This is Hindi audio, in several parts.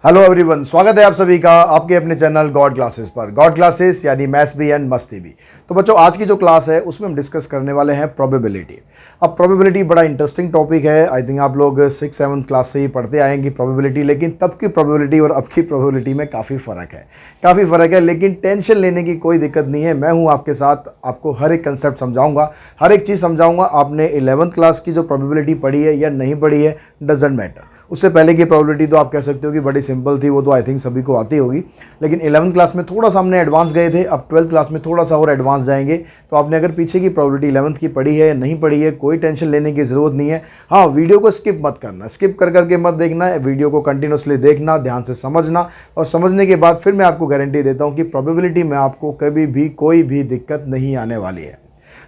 हेलो एवरीवन, स्वागत है आप सभी का आपके अपने चैनल गॉड क्लासेस पर। गॉड क्लासेस यानी मैथ्स भी एंड मस्ती भी। तो बच्चों, आज की जो क्लास है उसमें हम डिस्कस करने वाले हैं प्रोबेबिलिटी। अब प्रोबेबिलिटी बड़ा इंटरेस्टिंग टॉपिक है। आई थिंक आप लोग 6-7 क्लास से ही पढ़ते आएंगे प्रोबेबिलिटी, लेकिन तब की प्रोबेबिलिटी और अब की प्रोबेबिलिटी में काफ़ी फ़र्क है। लेकिन टेंशन लेने की कोई दिक्कत नहीं है। मैं हूँ आपके साथ, आपको हर एक कंसेप्ट समझाऊंगा, हर एक चीज़ समझाऊंगा। आपने 11th क्लास की जो प्रोबेबिलिटी पढ़ी है या नहीं पढ़ी है, डजेंट मैटर। उससे पहले की प्रोबेबिलिटी तो आप कह सकते हो कि बड़ी सिंपल थी, वो तो आई थिंक सभी को आती होगी। लेकिन 11th क्लास में थोड़ा सा हमने एडवांस गए थे, अब 12th क्लास में थोड़ा सा और एडवांस जाएंगे। तो आपने अगर पीछे की प्रोबेबिलिटी 11th की पढ़ी है या नहीं पढ़ी है, कोई टेंशन लेने की ज़रूरत नहीं है। हाँ, वीडियो को स्किप मत करना, स्किप कर करके मत देखना है, वीडियो को कंटिन्यूसली देखना, ध्यान से समझना, और समझने के बाद फिर मैं आपको गारंटी देता हूँ कि प्रोबेबिलिटी में आपको कभी भी कोई भी दिक्कत नहीं आने वाली है।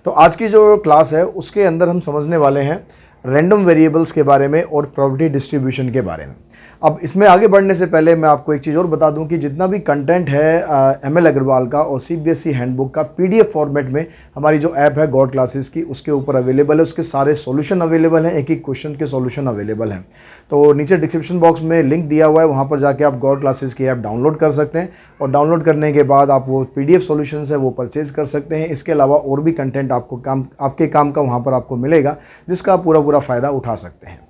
तो आज की जो क्लास है उसके अंदर हम समझने वाले हैं रैंडम वेरिएबल्स के बारे में और प्रोबेबिलिटी डिस्ट्रीब्यूशन के बारे में। अब इसमें आगे बढ़ने से पहले मैं आपको एक चीज़ और बता दूं कि जितना भी कंटेंट है एमएल अग्रवाल का और सीबीएसई हैंडबुक का पीडीएफ फॉर्मेट में हमारी जो ऐप है गॉड क्लासेस की, उसके ऊपर अवेलेबल है। उसके सारे सॉल्यूशन अवेलेबल हैं, एक एक क्वेश्चन के सॉल्यूशन अवेलेबल हैं। तो नीचे डिस्क्रिप्शन बॉक्स में लिंक दिया हुआ है, वहाँ पर जाके आप गॉड क्लासेस की ऐप डाउनलोड कर सकते हैं, और डाउनलोड करने के बाद आप वो पीडीएफ सॉल्यूशंस है वो परचेज कर सकते हैं। इसके अलावा और भी कंटेंट आपके काम का वहाँ पर आपको मिलेगा, जिसका आप पूरा फ़ायदा उठा सकते हैं।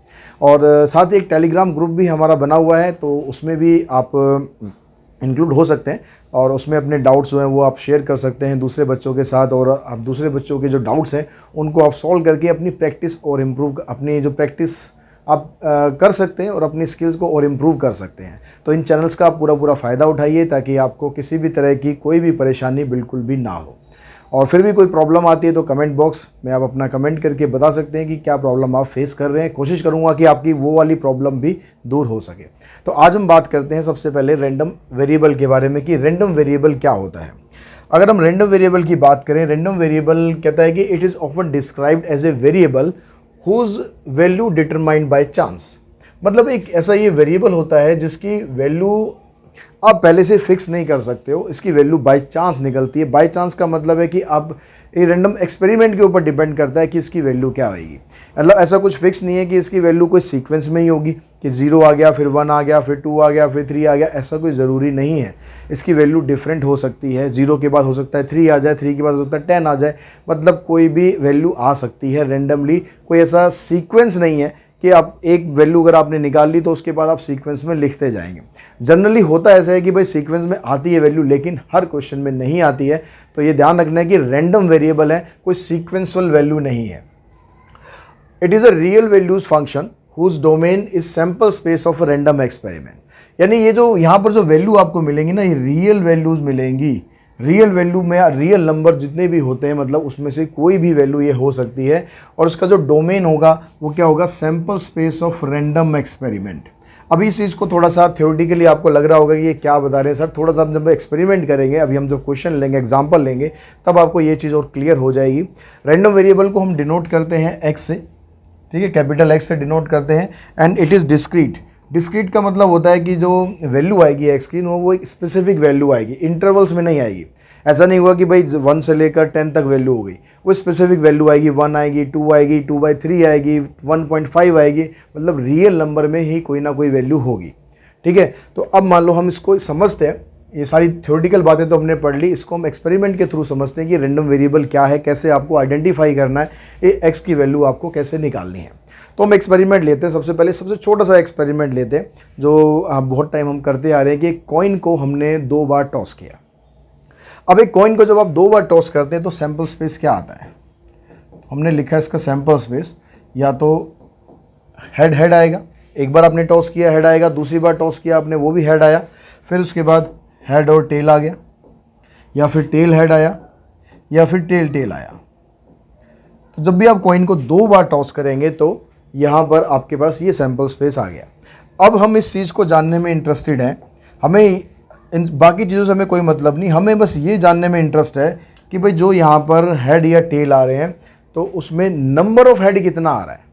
और साथ ही एक टेलीग्राम ग्रुप भी हमारा बना हुआ है, तो उसमें भी आप इंक्लूड हो सकते हैं, और उसमें अपने डाउट्स जो हैं वो आप शेयर कर सकते हैं दूसरे बच्चों के साथ, और आप दूसरे बच्चों के जो डाउट्स हैं उनको आप सॉल्व करके अपनी प्रैक्टिस और अपनी जो प्रैक्टिस आप कर सकते हैं और अपनी स्किल्स को और इम्प्रूव कर सकते हैं। तो इन चैनल्स का आप पूरा फ़ायदा उठाइए, ताकि आपको किसी भी तरह की कोई भी परेशानी बिल्कुल भी ना हो। और फिर भी कोई प्रॉब्लम आती है तो कमेंट बॉक्स में आप अपना कमेंट करके बता सकते हैं कि क्या प्रॉब्लम आप फेस कर रहे हैं। कोशिश करूंगा कि आपकी वो वाली प्रॉब्लम भी दूर हो सके। तो आज हम बात करते हैं सबसे पहले रैंडम वेरिएबल के बारे में कि रैंडम वेरिएबल क्या होता है। अगर हम रैंडम वेरिएबल की बात करें, रैंडम वेरिएबल कहता है कि it is often described as a variable whose value determined by chance. मतलब एक ऐसा ये वेरिएबल होता है जिसकी वैल्यू आप पहले से फिक्स नहीं कर सकते हो, इसकी वैल्यू बाय चांस निकलती है। बाय चांस का मतलब है कि आप एक रैंडम एक्सपेरिमेंट के ऊपर डिपेंड करता है कि इसकी वैल्यू क्या आएगी। मतलब ऐसा कुछ फिक्स नहीं है कि इसकी वैल्यू कोई सीक्वेंस में ही होगी कि 0 आ गया, फिर 1 आ गया, फिर 2 आ गया, फिर 3 आ गया, ऐसा कोई ज़रूरी नहीं है। इसकी वैल्यू डिफरेंट हो सकती है, 0 के बाद हो सकता है 3 आ जाए, 3 के बाद हो सकता है 10 आ जाए, मतलब कोई भी वैल्यू आ सकती है रैंडमली। कोई ऐसा सीक्वेंस नहीं है कि आप एक वैल्यू अगर आपने निकाल ली तो उसके बाद आप सीक्वेंस में लिखते जाएंगे। जनरली होता ऐसा है कि भाई सीक्वेंस में आती है वैल्यू, लेकिन हर क्वेश्चन में नहीं आती है। तो ये ध्यान रखना है कि रैंडम वेरिएबल है, कोई सीक्वेंसुअल वैल्यू नहीं है। It is a real values function whose domain is sample space of random experiment. यानी ये जो यहाँ पर जो वैल्यू आपको मिलेंगी ना, ये रियल वैल्यूज मिलेंगी। रियल वैल्यू में रियल नंबर जितने भी होते हैं, मतलब उसमें से कोई भी वैल्यू ये हो सकती है, और उसका जो डोमेन होगा वो क्या होगा, sample space of random experiment. अभी इस चीज़ को थोड़ा सा थ्योरेटिकली आपको लग रहा होगा कि ये क्या बता रहे हैं सर, थोड़ा सा हम जब एक्सपेरिमेंट करेंगे, अभी हम जब क्वेश्चन लेंगे, एग्जाम्पल लेंगे, तब आपको ये चीज़ और क्लियर हो जाएगी। रैंडम वेरिएबल को हम डिनोट करते हैं एक्स से, ठीक है, कैपिटल एक्स से डिनोट करते हैं, and it is discrete. Discrete का मतलब होता है कि जो वैल्यू आएगी एक्स की वो एक स्पेसिफिक वैल्यू आएगी, इंटरवल्स में नहीं आएगी। ऐसा नहीं हुआ कि भाई 1 से लेकर 10 तक वैल्यू हो गई, वो स्पेसिफिक वैल्यू आएगी, 1 आएगी, 2 आएगी, 2/3 आएगी, 1.5 आएगी, मतलब रियल नंबर में ही कोई ना कोई वैल्यू होगी। ठीक है, तो अब मान लो हम इसको समझते हैं, ये सारी थ्योरेटिकल बातें तो हमने पढ़ ली, इसको हम एक्सपेरिमेंट के थ्रू समझते हैं कि रैंडम वेरिएबल क्या है, कैसे आपको आइडेंटिफाई करना है, ये एक्स की वैल्यू आपको कैसे निकालनी है। तो हम एक्सपेरिमेंट लेते हैं। सबसे पहले सबसे छोटा सा एक्सपेरिमेंट लेते हैं जो बहुत टाइम हम करते आ रहे हैं, कि कॉइन को हमने 2 बार टॉस किया। अब एक कॉइन को जब आप 2 बार टॉस करते हैं तो सैंपल स्पेस क्या आता है, हमने लिखा है इसका सैंपल स्पेस, या तो हेड हेड आएगा, एक बार आपने टॉस किया हेड आएगा, दूसरी बार टॉस किया आपने वो भी हेड आया, फिर उसके बाद हेड और टेल आ गया, या फिर टेल हेड आया, या फिर टेल टेल आया। तो जब भी आप कॉइन को 2 बार टॉस करेंगे तो यहाँ पर आपके पास ये सैंपल स्पेस आ गया। अब हम इस चीज़ को जानने में इंटरेस्टेड हैं, हमें इन बाकी चीज़ों से हमें कोई मतलब नहीं, हमें बस ये जानने में इंटरेस्ट है कि भाई जो यहाँ पर हेड या टेल आ रहे हैं तो उसमें नंबर ऑफ हेड कितना आ रहा है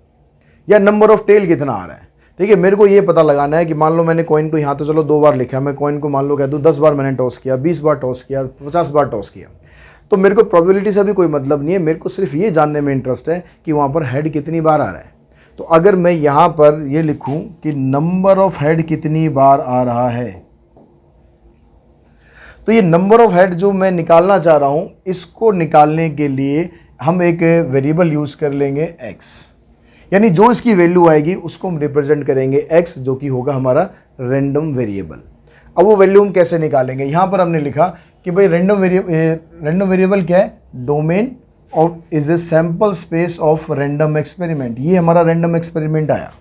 या नंबर ऑफ टेल कितना आ रहा है। ठीक है, मेरे को ये पता लगाना है कि मान लो मैंने कॉइन को यहाँ तो चलो 2 बार लिखा, मैं कॉइन को मान लो कह दूँ 10 बार मैंने टॉस किया, 20 बार टॉस किया, 50 बार टॉस किया, तो मेरे को प्रोबेबिलिटी से भी कोई मतलब नहीं है, मेरे को सिर्फ ये जानने में इंटरेस्ट है कि वहाँ पर हेड कितनी बार आ रहा है। तो अगर मैं यहाँ पर ये लिखूं कि नंबर ऑफ हेड कितनी बार आ रहा है, तो ये नंबर ऑफ हेड जो मैं निकालना चाह रहा हूँ, इसको निकालने के लिए हम एक वेरिएबल यूज़ कर लेंगे x, यानी जो इसकी वैल्यू आएगी उसको हम रिप्रेजेंट करेंगे x, जो कि होगा हमारा रैंडम वेरिएबल। अब वो वैल्यू हम कैसे निकालेंगे, यहाँ पर हमने लिखा कि भाई रैंडम वेरिएबल क्या है, domain of is a sample space of random experiment. ये हमारा रैंडम एक्सपेरिमेंट आया,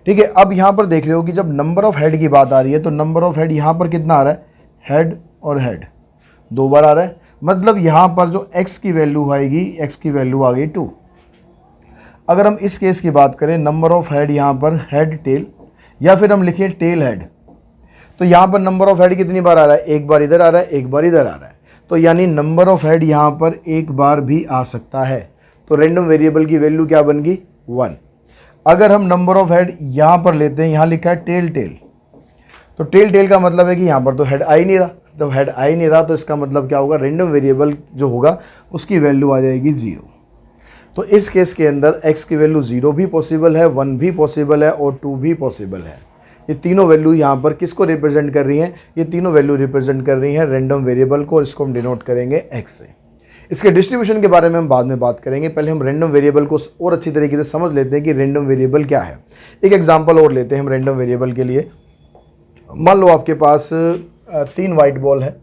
ठीक है। अब यहाँ पर देख रहे हो कि जब नंबर ऑफ हेड की बात आ रही है तो नंबर ऑफ हेड यहाँ पर कितना आ रहा है, हेड और हेड 2 बार आ रहा है, मतलब यहाँ पर जो x की वैल्यू आएगी, x की वैल्यू आ गई 2। अगर हम इस केस की बात करें, नंबर ऑफ हेड यहाँ पर हेड टेल, या फिर हम लिखें टेल हेड, तो यहाँ पर नंबर ऑफ हेड कितनी बार आ रहा है, एक बार इधर आ रहा है, एक बार इधर आ रहा है, तो यानी नंबर ऑफ हेड यहाँ पर एक बार भी आ सकता है। तो रैंडम वेरिएबल की वैल्यू क्या बन गई, 1। अगर हम नंबर ऑफ हेड यहाँ पर लेते हैं, यहाँ लिखा है टेल टेल, तो टेल टेल का मतलब है कि यहाँ पर तो हेड आ ही नहीं रहा, जब हेड आ ही नहीं रहा तो इसका मतलब क्या होगा, रैंडम वेरिएबल जो होगा उसकी वैल्यू आ जाएगी 0। तो इस केस के अंदर x की वैल्यू 0 भी पॉसिबल है, 1 भी पॉसिबल है और 2 भी पॉसिबल है। ये तीनों वैल्यू यहाँ पर किसको रिप्रेजेंट कर रही हैं, ये तीनों वैल्यू रिप्रेजेंट कर रही हैं रैंडम वेरिएबल को, और इसको हम डिनोट करेंगे x से। इसके डिस्ट्रीब्यूशन के बारे में हम बाद में बात करेंगे, पहले हम रैंडम वेरिएबल को और अच्छी तरीके से समझ लेते हैं कि रैंडम वेरिएबल क्या है। एक एग्जाम्पल और लेते हैं हम रैंडम वेरिएबल के लिए। मान लो आपके पास 3 वाइट बॉल है,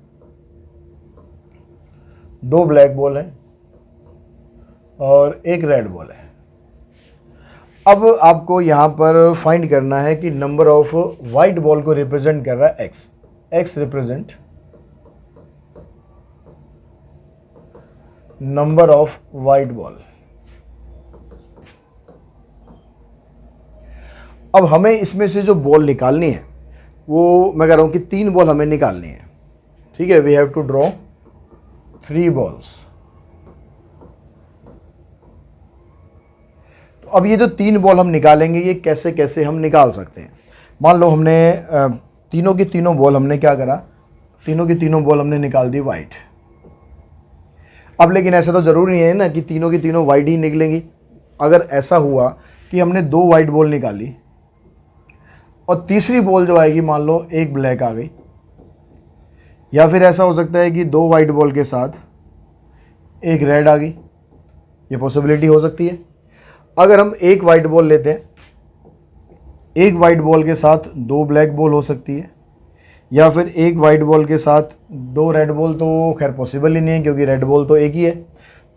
2 ब्लैक बॉल है और 1 रेड बॉल है। अब आपको यहाँ पर फाइंड करना है कि नंबर ऑफ वाइट बॉल को रिप्रेजेंट कर रहा है x represent number of white ball. अब हमें इसमें से जो बॉल निकालनी है वो मैं कह रहा हूँ कि 3 बॉल हमें निकालनी है, ठीक है। We have to draw 3 balls. तो अब ये जो 3 बॉल हम निकालेंगे, ये कैसे कैसे हम निकाल सकते हैं। मान लो हमने तीनों की तीनों बॉल हमने क्या करा, तीनों की तीनों बॉल हमने निकाल दी वाइट। अब लेकिन ऐसा तो ज़रूरी नहीं है ना कि तीनों की तीनों वाइट ही निकलेंगी। अगर ऐसा हुआ कि हमने 2 वाइट बॉल निकाली और तीसरी बॉल जो आएगी मान लो 1 ब्लैक आ गई, या फिर ऐसा हो सकता है कि 2 वाइट बॉल के साथ 1 रेड आ गई, ये पॉसिबिलिटी हो सकती है। अगर हम 1 वाइट बॉल लेते हैं, 1 वाइट बॉल के साथ 2 ब्लैक बॉल हो सकती है, या फिर 1 वाइट बॉल के साथ 2 रेड बॉल, तो खैर पॉसिबल ही नहीं है क्योंकि रेड बॉल तो एक ही है।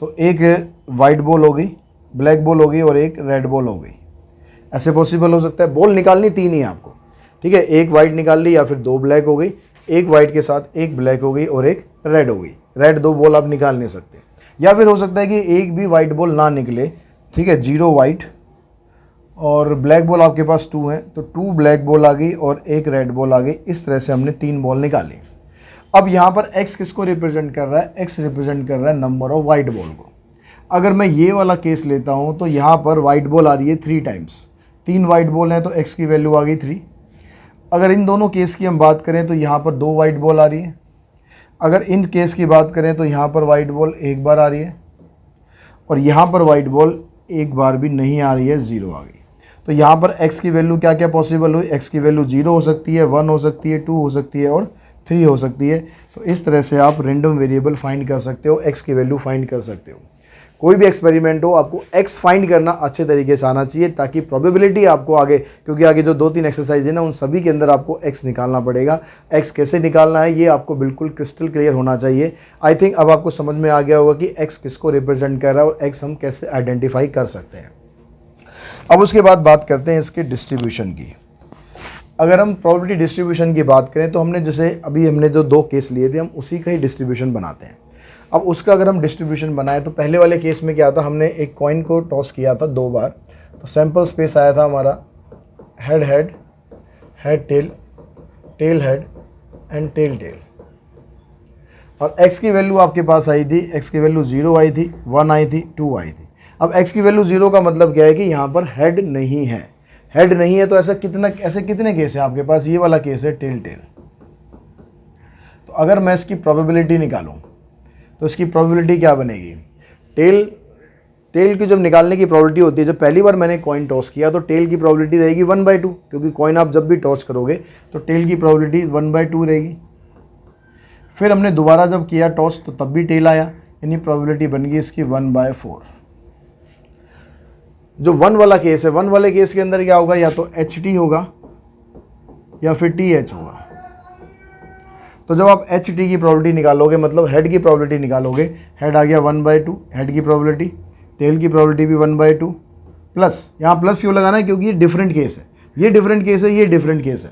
तो 1 वाइट बॉल हो गई, ब्लैक बॉल हो गई और 1 रेड बॉल हो गई, ऐसे पॉसिबल हो सकता है। बॉल निकालनी 3 ही है आपको, ठीक है। 1 वाइट निकाल ली, या फिर 2 ब्लैक हो गई, 1 वाइट के साथ 1 ब्लैक हो गई और 1 रेड हो गई। रेड 2 बॉल आप निकाल नहीं सकते। या फिर हो सकता है कि एक भी वाइट बॉल ना निकले, ठीक है, 0 वाइट और ब्लैक बॉल आपके पास 2 हैं, तो 2 ब्लैक बॉल आ गई और 1 रेड बॉल आ गई। इस तरह से हमने 3 बॉल निकाली। अब यहाँ पर x किसको रिप्रेजेंट कर रहा है, x रिप्रेजेंट कर रहा है नंबर ऑफ वाइट बॉल को। अगर मैं ये वाला केस लेता हूँ तो यहाँ पर वाइट बॉल आ रही है 3 टाइम्स, 3 वाइट बॉल हैं तो x की वैल्यू आ गई 3। अगर इन दोनों केस की हम बात करें तो यहाँ पर 2 वाइट बॉल आ रही है। अगर इन केस की बात करें तो यहाँ पर वाइट बॉल 1 बार आ रही है और यहाँ पर वाइट बॉल 1 बार भी नहीं आ रही है, 0 आ गई। तो यहाँ पर x की वैल्यू क्या क्या पॉसिबल हुई, x की वैल्यू 0 हो सकती है, 1 हो सकती है, 2 हो सकती है और 3 हो सकती है। तो इस तरह से आप रैंडम वेरिएबल फाइंड कर सकते हो, x की वैल्यू फाइंड कर सकते हो। कोई भी एक्सपेरिमेंट हो, आपको x फाइंड करना अच्छे तरीके से आना चाहिए, ताकि प्रोबेबिलिटी आपको आगे, क्योंकि आगे जो 2-3 एक्सरसाइज है ना, उन सभी के अंदर आपको x निकालना पड़ेगा। x कैसे निकालना है ये आपको बिल्कुल क्रिस्टल क्लियर होना चाहिए। आई थिंक अब आपको समझ में आ गया होगा कि x किसको रिप्रेजेंट कर रहा है और x हम कैसे आइडेंटिफाई कर सकते हैं। अब उसके बाद बात करते हैं इसके डिस्ट्रीब्यूशन की। अगर हम प्रोबेबिलिटी डिस्ट्रीब्यूशन की बात करें तो हमने जैसे अभी हमने जो 2 केस लिए थे, हम उसी का ही डिस्ट्रीब्यूशन बनाते हैं। अब उसका अगर हम डिस्ट्रीब्यूशन बनाए तो पहले वाले केस में क्या था, हमने एक कॉइन को टॉस किया था 2 बार, तो सैम्पल स्पेस आया था हमारा head head, head tail, tail head and tail tail. और x की वैल्यू आपके पास आई थी, x की वैल्यू 0 आई थी, 1 आई थी, 2 आई थी। अब x की वैल्यू 0 का मतलब क्या है कि यहाँ पर हेड नहीं है। हेड नहीं है तो ऐसे कितने केस हैं आपके पास, ये वाला केस है टेल टेल। तो अगर मैं इसकी प्रोबेबिलिटी निकालूं तो इसकी प्रोबेबिलिटी क्या बनेगी, टेल की जब निकालने की प्रोबेबिलिटी होती है, जब पहली बार मैंने कॉइन टॉस किया तो टेल की प्रोबेबिलिटी रहेगी 1/2, क्योंकि कॉइन आप जब भी टॉस करोगे तो टेल की प्रोबेबिलिटी 1/2 रहेगी। फिर हमने दोबारा जब किया टॉस तो तब भी टेल आया, यानी प्रोबेबिलिटी बन गई इसकी 1/4। जो 1 वाला केस है, 1 वाले केस के अंदर क्या होगा, या तो HT होगा या फिर TH होगा। तो जब आप HT की प्रोबेबिलिटी निकालोगे, मतलब हेड की प्रोबेबिलिटी निकालोगे, हेड आ गया 1/2 हेड की प्रोबेबिलिटी, टेल की प्रोबेबिलिटी भी 1/2 प्लस, यहाँ प्लस क्यों लगाना है, क्योंकि ये डिफरेंट केस है, ये डिफरेंट केस है, ये डिफरेंट केस है।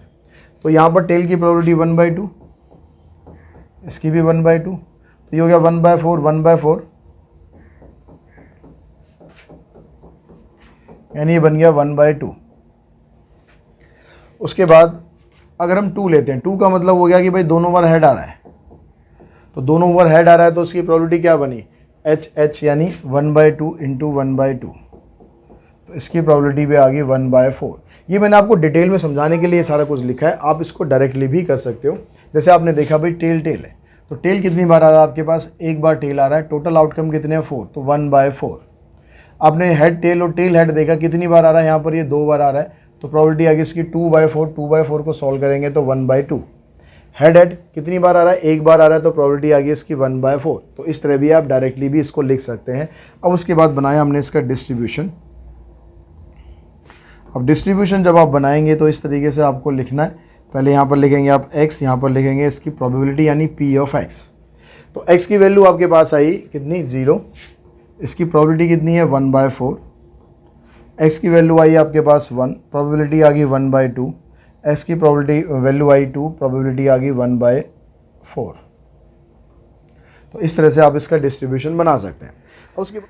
तो यहाँ पर टेल की प्रोबेबिलिटी 1/2, इसकी भी 1/2, तो ये हो गया 1/4 यानी ये बन गया 1/2। उसके बाद अगर हम 2 लेते हैं, 2 का मतलब हो गया कि भाई दोनों बार हेड आ रहा है, तो दोनों बार हेड आ रहा है तो उसकी प्रोबेबिलिटी क्या बनी, HH यानी 1/2 इंटू 1/2, तो इसकी प्रोबेबिलिटी भी आ गई 1/4। ये मैंने आपको डिटेल में समझाने के लिए सारा कुछ लिखा है, आप इसको डायरेक्टली भी कर सकते हो। जैसे आपने देखा भाई टेल है, तो टेल कितनी बार आ रहा है आपके पास, एक बार टेल आ रहा है, टोटल आउटकम कितने हैं 4, तो 1/4। आपने हेड टेल और टेल हेड देखा कितनी बार आ रहा है, यहाँ पर ये 2 बार आ रहा है, तो प्रोबेबिलिटी आ गई इसकी 2/4 को सॉल्व करेंगे तो 1/2। हेड कितनी बार आ रहा है, एक बार आ रहा है, तो प्रोबेबिलिटी आ गई इसकी 1/4। तो इस तरह भी आप डायरेक्टली भी इसको लिख सकते हैं। अब उसके बाद बनाया हमने इसका डिस्ट्रीब्यूशन। अब डिस्ट्रीब्यूशन जब आप बनाएंगे तो इस तरीके से आपको लिखना है, पहले यहाँ पर लिखेंगे आप x, यहाँ पर लिखेंगे इसकी प्रोबेबिलिटी यानी P ऑफ x। तो x की वैल्यू आपके पास आई कितनी, 0, इसकी प्रोबेबिलिटी कितनी है 1/4, x की वैल्यू आई आपके पास 1, प्रोबेबिलिटी आ गई 1/2, x की प्रोबेबिलिटी वैल्यू आई 2, प्रोबेबिलिटी आ गई 1/4। तो इस तरह से आप इसका डिस्ट्रीब्यूशन बना सकते हैं।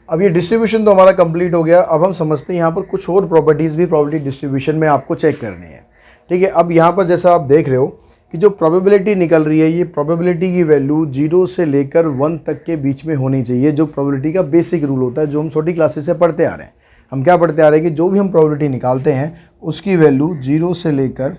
अब ये डिस्ट्रीब्यूशन तो हमारा कंप्लीट हो गया। अब हम समझते हैं यहाँ पर कुछ और प्रॉपर्टीज़ भी प्रोबेबिलिटी डिस्ट्रीब्यूशन में आपको चेक करनी है। ठीक है, अब यहाँ पर जैसा आप देख रहे हो कि जो प्रोबेबिलिटी निकल रही है, ये प्रोबेबिलिटी की वैल्यू 0 से लेकर 1 तक के बीच में होनी चाहिए, जो प्रोबेबिलिटी का बेसिक रूल होता है, जो हम छोटी क्लासेस से पढ़ते आ रहे हैं। हम क्या पढ़ते आ रहे हैं कि जो भी हम प्रोबेबिलिटी निकालते हैं उसकी वैल्यू 0 से लेकर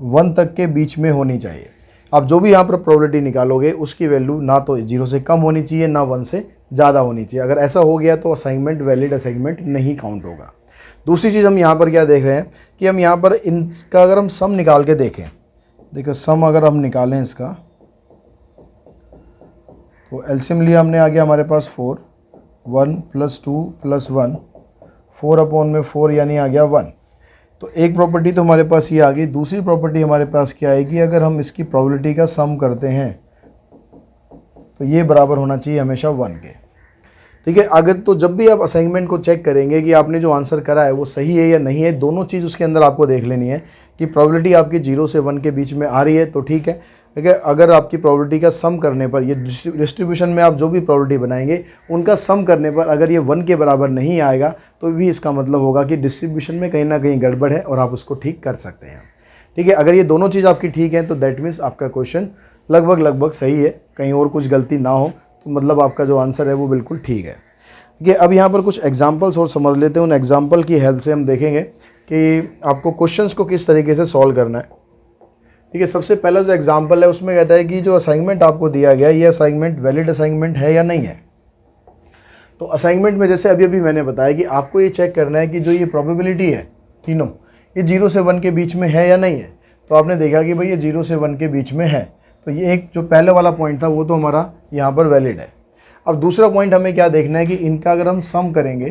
1 तक के बीच में होनी चाहिए। आप जो भी यहाँ पर प्रोबेबिलिटी निकालोगे उसकी वैल्यू ना तो 0 से कम होनी चाहिए, ना 1 से ज़्यादा होनी चाहिए। अगर ऐसा हो गया तो असाइनमेंट वैलिड असाइनमेंट नहीं काउंट होगा। दूसरी चीज़ हम यहाँ पर क्या देख रहे हैं कि हम यहाँ पर इनका अगर हम सम निकाल के देखें, देखो सम अगर हम निकालें इसका, तो एलसीएम लिया हमने, आ गया हमारे पास 4, 1 + 2 + 1, 4/4 यानी आ गया 1। तो एक प्रॉपर्टी तो हमारे पास ये आ गई। दूसरी प्रॉपर्टी हमारे पास क्या आएगी, अगर हम इसकी प्रोबेबिलिटी का सम करते हैं तो ये बराबर होना चाहिए हमेशा 1 के। ठीक है, अगर तो जब भी आप असाइनमेंट को चेक करेंगे कि आपने जो आंसर करा है वो सही है या नहीं है, दोनों चीज़ उसके अंदर आपको देख लेनी है कि प्रोबेबिलिटी आपकी 0 से 1 के बीच में आ रही है तो ठीक है। ठीक है, अगर आपकी प्रोबेबिलिटी का सम करने पर, ये डिस्ट्रीब्यूशन में आप जो भी प्रोबेबिलिटी बनाएंगे उनका सम करने पर अगर ये 1 के बराबर नहीं आएगा तो भी इसका मतलब होगा कि डिस्ट्रीब्यूशन में कहीं ना कहीं गड़बड़ है और आप उसको ठीक कर सकते हैं। ठीक है, अगर ये दोनों चीज़ आपकी ठीक है तो दैट मीन्स आपका क्वेश्चन लगभग सही है, कहीं और कुछ गलती ना हो तो मतलब आपका जो आंसर है वो बिल्कुल ठीक है। ठीक है, अब यहाँ पर कुछ एग्जाम्पल्स और समझ लेते हैं। उन एग्जाम्पल की हेल्प से हम देखेंगे कि आपको क्वेश्चंस को किस तरीके से सॉल्व करना है। ठीक है, सबसे पहला जो एग्जाम्पल है उसमें कहता है कि जो असाइनमेंट आपको दिया गया ये असाइनमेंट वैलिड असाइनमेंट है या नहीं है। तो असाइनमेंट में जैसे अभी मैंने बताया कि आपको ये चेक करना है कि जो ये प्रोबेबिलिटी है तीनों, ये 0 से 1 के बीच में है या नहीं है। तो आपने देखा कि भाई ये 0 से 1 के बीच में है, तो ये एक जो पहले वाला पॉइंट था वो तो हमारा यहाँ पर वैलिड है। अब दूसरा पॉइंट हमें क्या देखना है कि इनका अगर हम सम करेंगे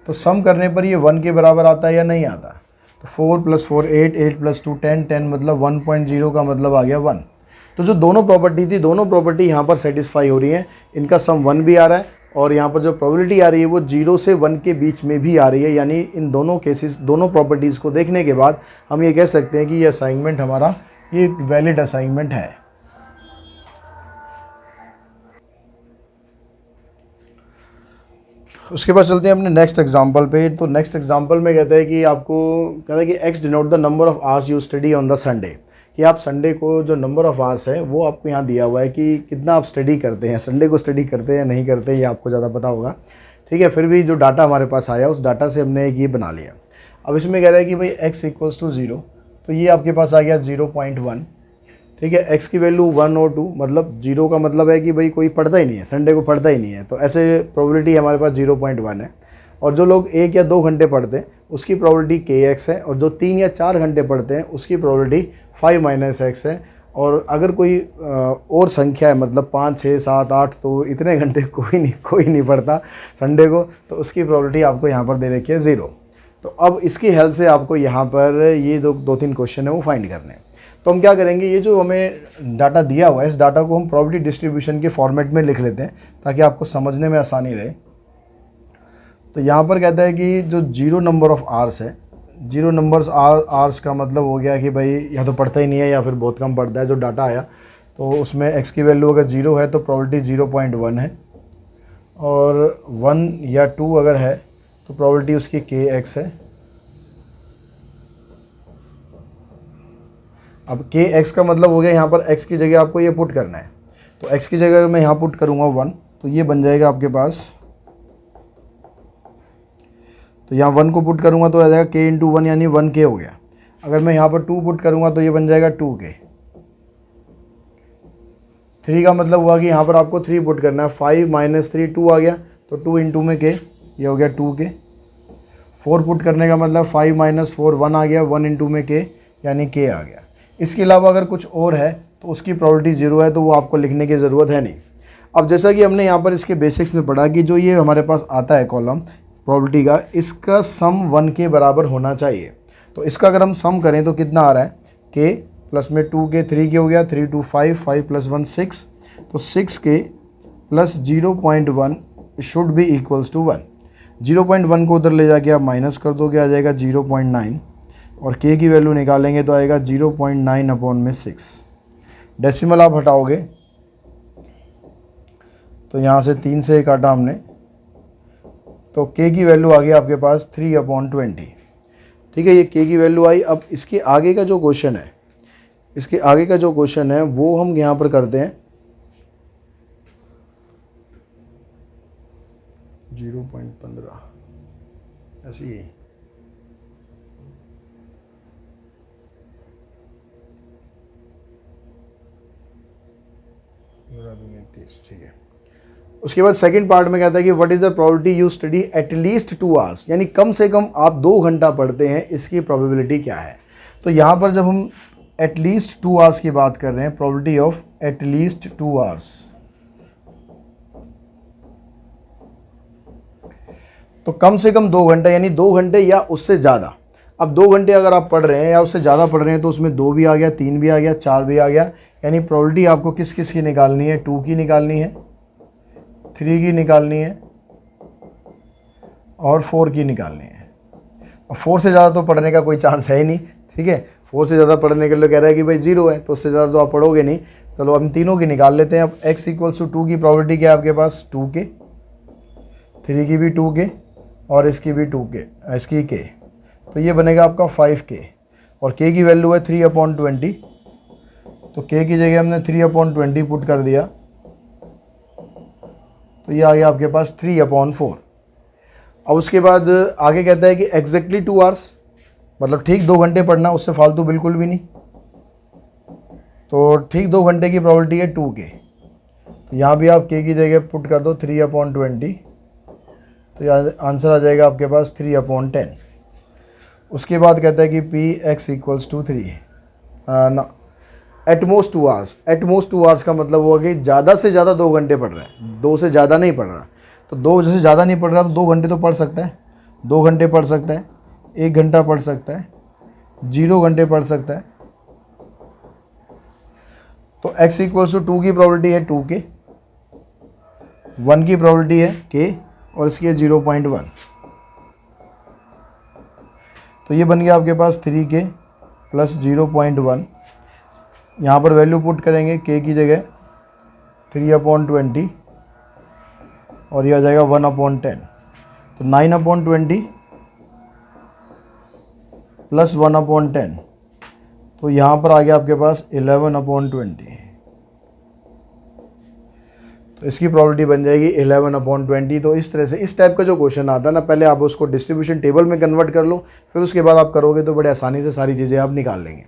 तो सम करने पर ये 1 के बराबर आता है या नहीं आता। तो 4 + 4 8, 8 + 2 10, 10 मतलब 1.0 का मतलब आ गया 1। तो जो दोनों प्रॉपर्टी थी, दोनों प्रॉपर्टी यहाँ पर सेटिस्फाई हो रही हैं। इनका सम 1 भी आ रहा है और यहाँ पर जो प्रोबेबिलिटी आ रही है वो 0 से 1 के बीच में भी आ रही है। यानी इन दोनों केसेस, दोनों प्रॉपर्टीज़ को देखने के बाद हम ये कह सकते हैं कि ये असाइनमेंट हमारा ये वैलिड असाइनमेंट है। उसके बाद चलते हैं अपने नेक्स्ट एग्जांपल पे। तो नेक्स्ट एग्जांपल में कहता है कि आपको कहता है कि x denote the number of hours you study on the Sunday, कि आप संडे को जो नंबर ऑफ आवर्स है वो आपको यहाँ दिया हुआ है कि कितना आप स्टडी करते हैं, संडे को स्टडी करते हैं या नहीं करते हैं, ये आपको ज़्यादा पता होगा। ठीक है, फिर भी जो डाटा हमारे पास आया उस डाटा से हमने एक ये बना लिया। अब इसमें कह रहा है कि भाई x = 0, तो ये आपके पास आ गया 0.1। ठीक है। x की वैल्यू 1 और 2, मतलब 0 का मतलब है कि भाई कोई पढ़ता ही नहीं है, संडे को पढ़ता ही नहीं है, तो ऐसे प्रोबेबिलिटी हमारे पास 0.1 है। और जो लोग 1 या 2 घंटे पढ़ते हैं उसकी प्रोबेबिलिटी kx है, और जो 3 या 4 घंटे पढ़ते हैं उसकी प्रोबेबिलिटी 5 - x है। और अगर कोई और संख्या है, मतलब 5, 6, 7, 8, तो इतने घंटे कोई नहीं पढ़ता संडे को, तो उसकी प्रोबेबिलिटी आपको यहाँ पर दे रखी है 0। तो अब इसकी हेल्प से आपको यहाँ पर ये दो तीन क्वेश्चन है वो फाइंड करने हैं। तो हम क्या करेंगे, ये जो हमें डाटा दिया हुआ है इस डाटा को हम प्रोबेबिलिटी डिस्ट्रीब्यूशन के फॉर्मेट में लिख लेते हैं ताकि आपको समझने में आसानी रहे। तो यहाँ पर कहता है कि जो 0 नंबर ऑफ आवर्स है, 0 नंबर्स आवर्स का मतलब हो गया कि भाई या तो पढ़ता ही नहीं है या फिर बहुत कम पढ़ता है। जो डाटा आया तो उसमें x की वैल्यू अगर 0 है तो प्रोबेबिलिटी 0.1 है, और 1 या 2 अगर है तो प्रोबेबिलिटी उसकी kx है। अब kx का मतलब हो गया यहाँ पर x की जगह आपको ये पुट करना है। तो x की जगह मैं यहाँ पुट करूँगा 1, तो ये बन जाएगा आपके पास, तो यहाँ 1 को पुट करूँगा तो आ जाएगा k × 1 यानी 1k हो गया। अगर मैं यहाँ पर 2 पुट करूँगा तो ये बन जाएगा 2k। 3 का मतलब हुआ कि यहाँ पर आपको 3 पुट करना है, 5 - 3 2 आ गया, तो 2 × में k, ये हो गया 2k। 4 पुट करने का मतलब 5 - 4 1 आ गया, 1 × में k यानी k आ गया। इसके अलावा अगर कुछ और है तो उसकी प्रोबेबिलिटी 0 है, तो वो आपको लिखने की ज़रूरत है नहीं। अब जैसा कि हमने यहाँ पर इसके बेसिक्स में पढ़ा कि जो ये हमारे पास आता है कॉलम प्रोबेबिलिटी का, इसका सम 1 के बराबर होना चाहिए। तो इसका अगर हम सम करें तो कितना आ रहा है, k प्लस में 2k 3k हो गया, 3 2 5 5 + 1 6, तो 6k plus 0.1 should be equals to 1। 0.1 को उधर ले जाके आप माइनस कर दोगे, आ जाएगा 0.9, और k की वैल्यू निकालेंगे तो आएगा 0.9/6। डेसिमल आप हटाओगे तो यहाँ से 3 से काटा हमने, तो k की वैल्यू आ गई आपके पास 3/20। ठीक है, ये k की वैल्यू आई। अब इसके आगे का जो क्वेश्चन है, इसके आगे का जो क्वेश्चन है वो हम यहाँ पर करते हैं 0.15 ऐसी ही। ठीक है, उसके बाद सेकंड पार्ट में कहता है कि what is the probability you study at least 2 hours, यानी कम से कम आप 2 घंटा पढ़ते हैं, इसकी प्रोबेबिलिटी क्या है। तो यहाँ पर जब हम एटलीस्ट 2 आवर्स की बात कर रहे हैं, प्रोबेबिलिटी ऑफ एटलीस्ट 2 आवर्स, तो कम से कम 2 घंटे यानी 2 घंटे या उससे ज़्यादा। अब 2 घंटे अगर आप पढ़ रहे हैं या उससे ज़्यादा पढ़ रहे हैं तो उसमें 2 भी आ गया, 3 भी आ गया, 4 भी आ गया, यानी प्रोबेबिलिटी आपको किस किस की निकालनी है, 2 की निकालनी है, 3 की निकालनी है और 4 की निकालनी है। और 4 से ज़्यादा तो पढ़ने का कोई चांस है ही नहीं। ठीक है, 4 से ज़्यादा पढ़ने के लिए कह रहा है कि भाई 0 है, तो उससे ज़्यादा तो आप पढ़ोगे नहीं। चलो हम तीनों की निकाल लेते हैं। अब x = 2 की प्रोबेबिलिटी क्या है आपके पास, 2k, 3 की भी 2k और इसकी भी 2k, इसकी k, तो ये बनेगा आपका 5k। और k की वैल्यू है 3/20, तो k की जगह हमने 3/20 पुट कर दिया, तो ये आ गया आपके पास 3/4। अब उसके बाद आगे कहता है कि एग्जैक्टली 2 आवर्स, मतलब ठीक 2 घंटे पढ़ना, उससे फालतू बिल्कुल भी नहीं। तो ठीक 2 घंटे की प्रोबेबिलिटी है 2k, तो यहाँ भी आप k की जगह पुट कर दो 3/20, तो यहाँ आंसर आ जाएगा आपके पास 3/10। उसके बाद कहता है कि px = 3 ना, एटमोस्ट 2 आवर्स। एटमोस्ट 2 आवर्स का मतलब हुआ कि ज़्यादा से ज़्यादा 2 घंटे पढ़ रहा है, 2 से ज़्यादा नहीं पढ़ रहा। तो 2 से ज़्यादा नहीं पढ़ रहा तो 2 घंटे तो पढ़ सकता है, 2 घंटे पढ़ सकता है, 1 घंटा पढ़ सकता है, 0 घंटे पढ़ सकता है। तो x = 2 की प्रोबेबिलिटी है 2k, 1 की प्रोबेबिलिटी है k और इसकी है 0.1, तो ये बन गया आपके पास 3k प्लस 0.1। यहाँ पर वैल्यू पुट करेंगे k की जगह 3/20 और ये आ जाएगा 1/10, तो 9/20 प्लस 1/10, तो यहाँ पर आ गया आपके पास 11/20, तो इसकी प्रोबेबिलिटी बन जाएगी 11/20। तो इस तरह से इस टाइप का जो क्वेश्चन आता है ना, पहले आप उसको डिस्ट्रीब्यूशन टेबल में कन्वर्ट कर लो, फिर उसके बाद आप करोगे तो बड़े आसानी से सारी चीज़ें आप निकाल लेंगे।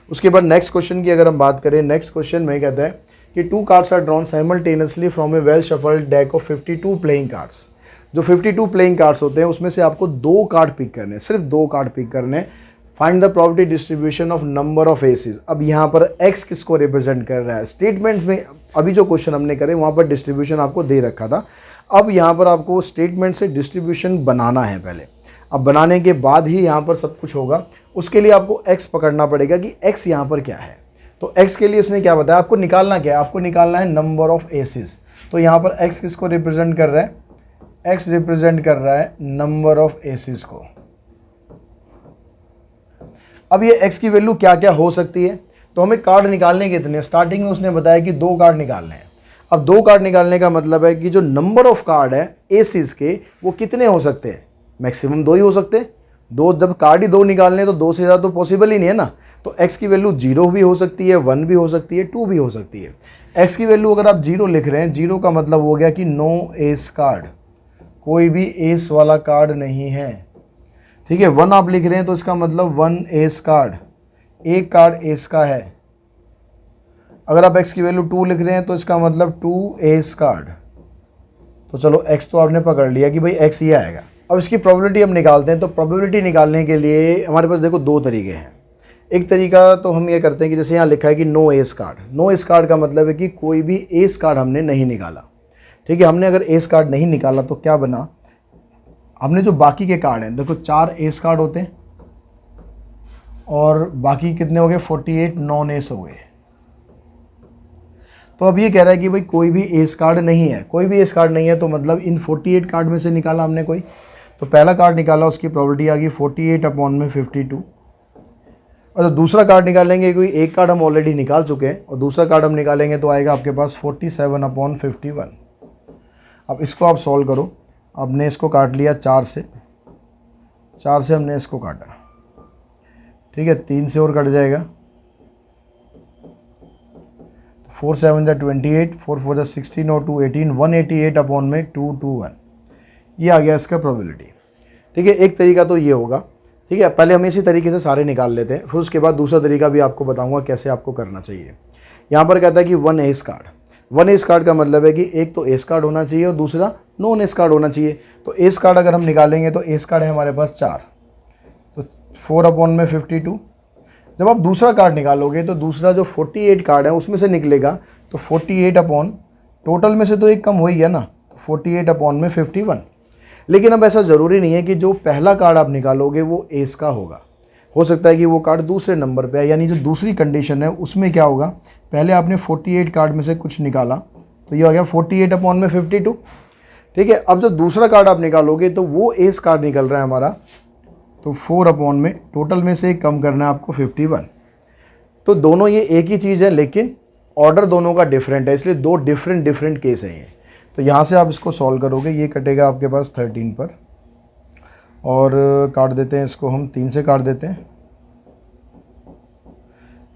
उसके बाद नेक्स्ट क्वेश्चन की अगर हम बात करें, नेक्स्ट क्वेश्चन में कहता है कि 2 cards are drawn simultaneously from a well shuffled deck of 52 playing cards. जो 52 प्लेइंग कार्ड्स होते हैं उसमें से आपको 2 कार्ड पिक करने हैं, सिर्फ 2 कार्ड पिक करने हैं। Find the probability distribution of number of aces. अब यहाँ पर एक्स किसको रिप्रेजेंट कर रहा है? स्टेटमेंट्स में अभी जो क्वेश्चन हमने करे वहाँ पर डिस्ट्रीब्यूशन आपको दे रखा था, अब यहाँ पर आपको स्टेटमेंट से डिस्ट्रीब्यूशन बनाना है पहले। अब बनाने के बाद ही यहाँ पर सब कुछ होगा। उसके लिए आपको एक्स पकड़ना पड़ेगा कि एक्स यहाँ पर क्या है। तो एक्स के लिए इसने क्या बताया, आपको निकालना क्या है? आपको निकालना है नंबर ऑफ एसेस। तो यहाँ पर एक्स किसको रिप्रेजेंट कर रहा है? एक्स रिप्रेजेंट कर रहा है नंबर ऑफ एसेस को। अब ये एक्स की वैल्यू क्या क्या हो सकती है? तो हमें कार्ड निकालने कितने, स्टार्टिंग में उसने बताया कि 2 कार्ड निकालने हैं। अब 2 कार्ड निकालने का मतलब है कि जो नंबर ऑफ कार्ड है एसेस के वो कितने हो सकते हैं? मैक्सिमम 2 ही हो सकते हैं। 2, जब कार्ड ही 2 निकालने हैं तो 2 से ज़्यादा तो पॉसिबल ही नहीं है ना। तो x की वैल्यू 0 भी हो सकती है, 1 भी हो सकती है, 2 भी हो सकती है। x की वैल्यू अगर आप 0 लिख रहे हैं, 0 का मतलब हो गया कि नो एस कार्ड, कोई भी एस वाला कार्ड नहीं है। ठीक है, 1 आप लिख रहे हैं तो इसका मतलब 1 एस कार्ड, एक कार्ड एस का है। अगर आप x की वैल्यू 2 लिख रहे हैं तो इसका मतलब 2 एस कार्ड। तो चलो x तो आपने पकड़ लिया कि भाई x ही आएगा। अब इसकी प्रोबेबिलिटी हम निकालते हैं। तो प्रोबेबिलिटी निकालने के लिए हमारे पास देखो 2 तरीके हैं। एक तरीका तो हम ये करते हैं कि जैसे यहाँ लिखा है कि no ace card. No ace card का मतलब है कि कोई भी एस कार्ड हमने नहीं निकाला। ठीक है, हमने अगर एस कार्ड नहीं निकाला तो क्या बना, हमने जो बाकी के कार्ड हैं, देखो 4 एस कार्ड होते हैं और बाकी कितने हो गए? 48 नॉन एस हो गए। तो अब ये कह रहा है कि भाई कोई भी एस कार्ड नहीं है। कोई भी एस कार्ड नहीं है तो मतलब इन 48 कार्ड में से निकाला हमने कोई। तो पहला कार्ड निकाला, उसकी प्रोबेबिलिटी आ गई 48/52। और तो दूसरा कार्ड निकालेंगे, कोई एक कार्ड हम ऑलरेडी निकाल चुके हैं और दूसरा कार्ड हम निकालेंगे तो आएगा आपके पास 47/51। अब इसको आप सॉल्व करो। आपने इसको काट लिया 4 से, 4 से हमने इसको काटा। ठीक है, 3 से और कट जाएगा, 4 7 जा 28, 4 4 जा 16 और 2 18, 188/221। ये आ गया इसका प्रोबेबिलिटी। ठीक है, एक तरीका तो ये होगा। ठीक है, पहले हम इसी तरीके से सारे निकाल लेते हैं, फिर उसके बाद दूसरा तरीका भी आपको बताऊंगा कैसे आपको करना चाहिए। यहाँ पर कहता है कि 1 एस कार्ड। 1 एस कार्ड का मतलब है कि एक तो एस कार्ड होना चाहिए और दूसरा नॉन एस कार्ड होना चाहिए। तो एस कार्ड अगर हम निकालेंगे तो एस कार्ड है हमारे पास 4, तो 4/52। जब आप दूसरा कार्ड निकालोगे तो दूसरा जो 48 कार्ड है उसमें से निकलेगा, तो 48 टोटल में से तो एक कम हो ही गया ना, 48/51। लेकिन अब ऐसा ज़रूरी नहीं है कि जो पहला कार्ड आप निकालोगे वो एस का होगा। हो सकता है कि वो कार्ड दूसरे नंबर पे है, यानी जो दूसरी कंडीशन है उसमें क्या होगा, पहले आपने 48 कार्ड में से कुछ निकाला तो ये आ गया 48/52। ठीक है, अब जो दूसरा कार्ड आप निकालोगे तो वो एस कार्ड निकल रहा है हमारा, तो 4 में टोटल में से एक कम करना है आपको 51। तो दोनों ये एक ही चीज़ है लेकिन ऑर्डर दोनों का डिफरेंट है, इसलिए 2 डिफरेंट केस हैं ये। तो यहाँ से आप इसको सॉल्व करोगे, ये कटेगा आपके पास 13 पर और काट देते हैं इसको हम 3 से काट देते हैं।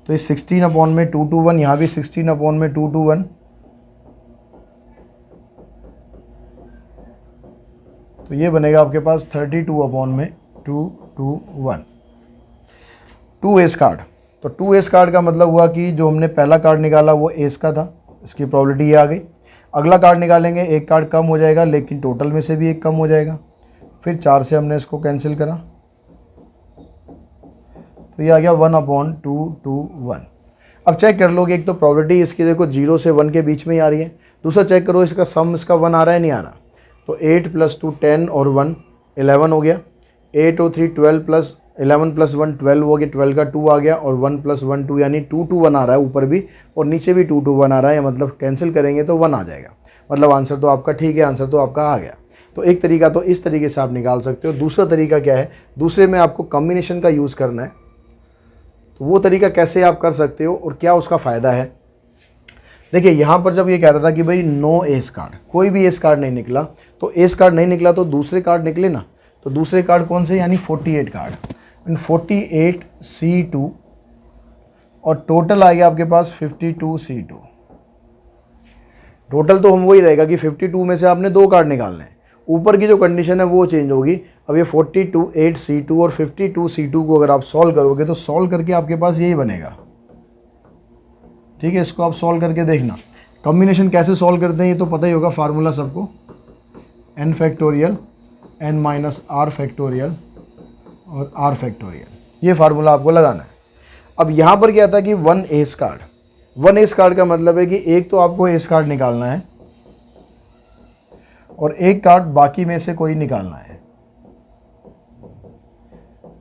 तो ये 16/221, यहाँ भी 16/221। तो ये बनेगा आपके पास 32/221। 2 एस कार्ड। तो 2 एस कार्ड का मतलब हुआ कि जो हमने पहला कार्ड निकाला वो एस का था, इसकी प्रोबेबिलिटी ये आ गई। अगला कार्ड निकालेंगे, एक कार्ड कम हो जाएगा लेकिन टोटल में से भी एक कम हो जाएगा। फिर 4 से हमने इसको कैंसिल करा तो ये आ गया 1/221। अब चेक कर लोगे, एक तो प्रोबेबिलिटी इसकी देखो 0 से 1 के बीच में ही आ रही है। दूसरा चेक करो इसका सम, इसका 1 आ रहा है नहीं आ रहा। तो 8 + 2 10 और 1 11 हो गया। 8 और 3 12 + 11 + 1 12 हो गया, 12 का 2 आ गया और 1 + 1 2, यानी 2 2 1 आ रहा है ऊपर भी और नीचे भी 2 2 1 आ रहा है, मतलब कैंसिल करेंगे तो 1 आ जाएगा। मतलब आंसर तो आपका ठीक है, आंसर तो आपका आ गया। तो एक तरीका तो इस तरीके से आप निकाल सकते हो। दूसरा तरीका क्या है, दूसरे में आपको कॉम्बिनेशन का यूज़ करना है। तो वो तरीका कैसे आप कर सकते हो और क्या उसका फ़ायदा है, देखिए यहाँ पर जब ये कह रहा था कि भाई नो एस कार्ड, कोई भी एस कार्ड नहीं निकला, तो एस कार्ड नहीं निकला तो दूसरे कार्ड निकले ना। तो दूसरे कार्ड कौन से, यानी 48 कार्ड, इन 48 C2 और टोटल आ गया आपके पास 52 C2। टोटल तो हम वही रहेगा कि 52 में से आपने 2 कार्ड निकालने हैं ऊपर की जो कंडीशन है वो चेंज होगी। अब ये 42(8)C2 और 52(C2) को अगर आप सॉल्व करोगे तो सॉल्व करके आपके पास यही बनेगा। ठीक है, इसको आप सॉल्व करके देखना। कॉम्बिनेशन कैसे सॉल्व करते हैं ये तो पता ही होगा, फार्मूला सबको, n factorial n minus r factorial और r फैक्टोरियल, ये फार्मूला आपको लगाना है। अब यहाँ पर क्या था कि 1 एस कार्ड, 1 एस कार्ड का मतलब है कि एक तो आपको एस कार्ड निकालना है और एक कार्ड बाकी में से कोई निकालना है।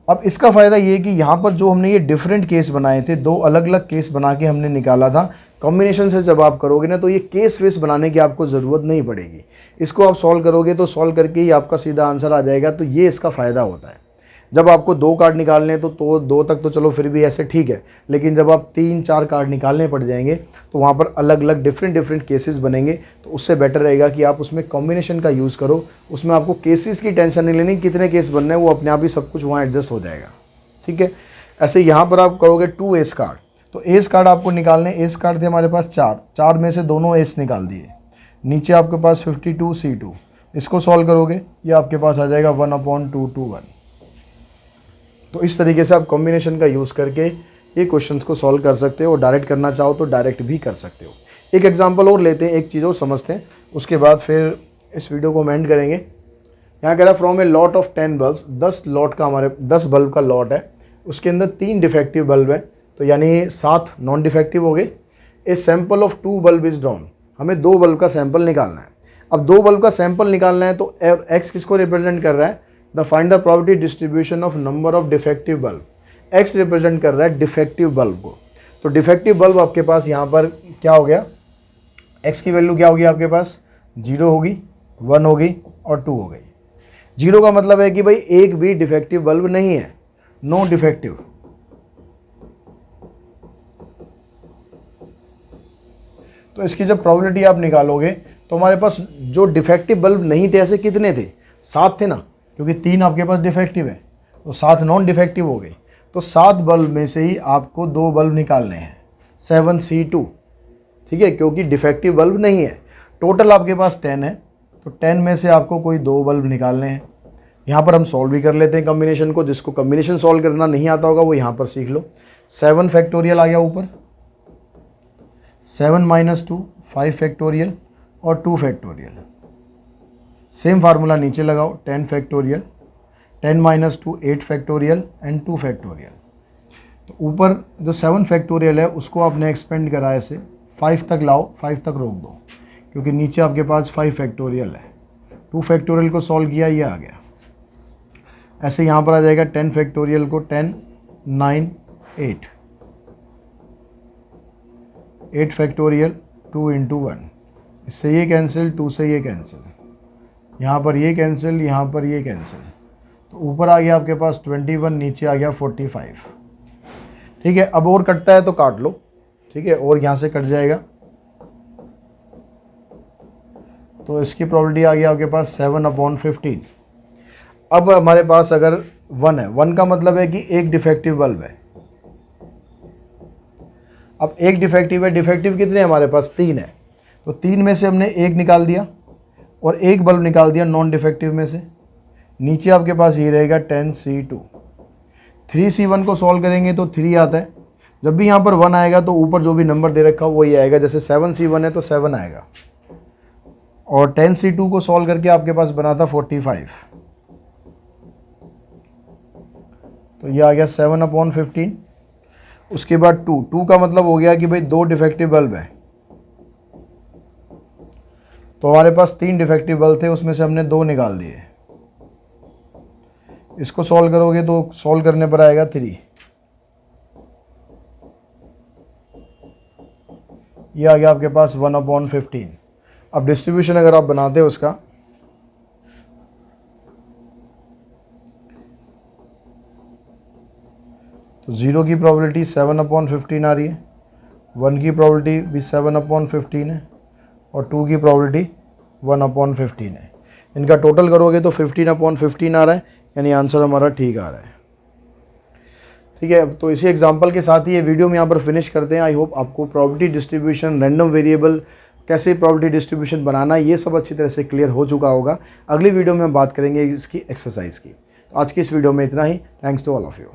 अब इसका फ़ायदा ये कि यहाँ पर जो हमने ये डिफरेंट केस बनाए थे, दो अलग अलग केस बना के हमने निकाला था, कॉम्बिनेशन से जब आप करोगे ना तो ये केस वेस बनाने की आपको ज़रूरत नहीं पड़ेगी। इसको आप सॉल्व करोगे तो सॉल्व करके ही आपका सीधा आंसर आ जाएगा। तो ये इसका फ़ायदा होता है। जब आपको 2 कार्ड निकालने हैं तो 2 तक तो चलो फिर भी ऐसे ठीक है, लेकिन जब आप 3-4 कार्ड निकालने पड़ जाएंगे तो वहाँ पर अलग अलग डिफरेंट केसेस बनेंगे। तो उससे बेटर रहेगा कि आप उसमें कॉम्बिनेशन का यूज़ करो। उसमें आपको केसेस की टेंशन नहीं लेनी, कितने केस बनने हैं वो अपने आप ही सब कुछ वहाँ एडजस्ट हो जाएगा। ठीक है, ऐसे यहाँ पर आप करोगे 2 एस कार्ड, तो एस कार्ड आपको निकालने, एस कार्ड थे हमारे पास 4 में से दोनों एस निकाल दिए। नीचे आपके पास 52(C2), इसको सॉल्व करोगे ये आपके पास आ जाएगा 1/221। तो इस तरीके से आप कॉम्बिनेशन का यूज़ करके ये क्वेश्चंस को सॉल्व कर सकते हो और डायरेक्ट करना चाहो तो डायरेक्ट भी कर सकते हो। एक एग्जांपल और लेते हैं, एक चीज़ और समझते हैं, उसके बाद फिर इस वीडियो को एंड करेंगे। यहाँ कह रहा है from a lot of 10 bulb, 10 lot का हमारे 10 बल्ब का लॉट है, उसके अंदर 3 डिफेक्टिव बल्ब है, तो यानी 7 नॉन डिफेक्टिव हो गए। ए sample of 2 bulb is drawn, हमें 2 बल्ब का सैंपल निकालना है। अब 2 बल्ब का सैंपल निकालना है तो एक्स किसको रिप्रेजेंट कर रहा है, the find the probability distribution of number of defective bulb. X represent कर रहा है डिफेक्टिव बल्ब को। तो डिफेक्टिव बल्ब आपके पास यहाँ पर क्या हो गया, एक्स की वैल्यू क्या होगी आपके पास, 0 होगी, 1 होगी और 2 हो गई। 0 का मतलब है कि भाई एक भी डिफेक्टिव बल्ब नहीं है, नो डिफेक्टिव। तो इसकी जब प्रोबेबिलिटी आप निकालोगे तो हमारे पास जो डिफेक्टिव बल्ब नहीं थे, ऐसे कितने थे, 7 थे ना, क्योंकि 3 आपके पास डिफेक्टिव है तो 7 नॉन डिफेक्टिव हो गए। तो 7 बल्ब में से ही आपको 2 बल्ब निकालने हैं, 7C2। ठीक है, क्योंकि डिफेक्टिव बल्ब नहीं है। टोटल आपके पास 10 है, तो 10 में से आपको कोई 2 बल्ब निकालने हैं। यहाँ पर हम सॉल्व भी कर लेते हैं कॉम्बिनेशन को, जिसको कॉम्बिनेशन सॉल्व करना नहीं आता होगा वो यहाँ पर सीख लो। 7 फैक्टोरियल आ गया ऊपर, 7 माइनस 2 5 फैक्टोरियल और 2 फैक्टोरियल। सेम फार्मूला नीचे लगाओ, 10 factorial, 10 minus 2 8 factorial and 2 factorial. तो ऊपर जो 7 फैक्टोरियल है उसको आपने एक्सपेंड करा ऐसे 5 तक लाओ, 5 तक रोक दो, क्योंकि नीचे आपके पास 5 फैक्टोरियल है। 2 फैक्टोरियल को सॉल्व किया, ये आ गया। ऐसे यहाँ पर आ जाएगा 10 फैक्टोरियल को 10 9 8, 8 फैक्टोरियल 2 इंटू 1, इससे ये कैंसिल, 2 से ये कैंसिल, यहाँ पर ये कैंसिल, यहाँ पर ये कैंसिल। तो ऊपर आ गया आपके पास 21, नीचे आ गया 45। ठीक है, अब और कटता है तो काट लो। ठीक है, और यहाँ से कट जाएगा तो इसकी प्रोबेबिलिटी आ गया आपके पास 7/15। अब हमारे पास अगर 1 है, 1 का मतलब है कि एक डिफेक्टिव बल्ब है। अब एक डिफेक्टिव है, डिफेक्टिव कितने हमारे पास, 3 है, तो 3 में से हमने एक निकाल दिया और एक बल्ब निकाल दिया नॉन डिफेक्टिव में से। नीचे आपके पास ये रहेगा 10C2। 3C1 को सॉल्व करेंगे तो 3 आता है। जब भी यहाँ पर 1 आएगा तो ऊपर जो भी नंबर दे रखा हो वही आएगा। जैसे 7C1 है तो 7 आएगा, और 10C2 को सॉल्व करके आपके पास बना था 45, तो ये आ गया 7/15। उसके बाद 2 का मतलब हो गया कि भाई 2 डिफेक्टिव बल्ब है, तो हमारे पास 3 डिफेक्टिव बल्ब थे, उसमें से हमने 2 निकाल दिए। इसको सॉल्व करोगे तो सॉल्व करने पर आएगा 3, ये आ गया आपके पास 1/15। अब डिस्ट्रीब्यूशन अगर आप बनाते हो उसका, तो 0 की प्रोबेबिलिटी 7/15 आ रही है, 1 की प्रोबेबिलिटी भी 7/15 है और 2 की प्रोबेबिलिटी 1/15 है। इनका टोटल करोगे तो 15/15 आ रहा है, यानी आंसर हमारा ठीक आ रहा है। ठीक है, तो इसी एग्जांपल के साथ ही ये वीडियो में यहाँ पर फिनिश करते हैं। आई होप आपको प्रोबेबिलिटी डिस्ट्रीब्यूशन, रैंडम वेरिएबल कैसे प्रोबेबिलिटी डिस्ट्रीब्यूशन बनाना, ये सब अच्छी तरह से क्लियर हो चुका होगा। अगली वीडियो में हम बात करेंगे इसकी एक्सरसाइज की। तो आज की इस वीडियो में इतना ही। Thanks to all of you.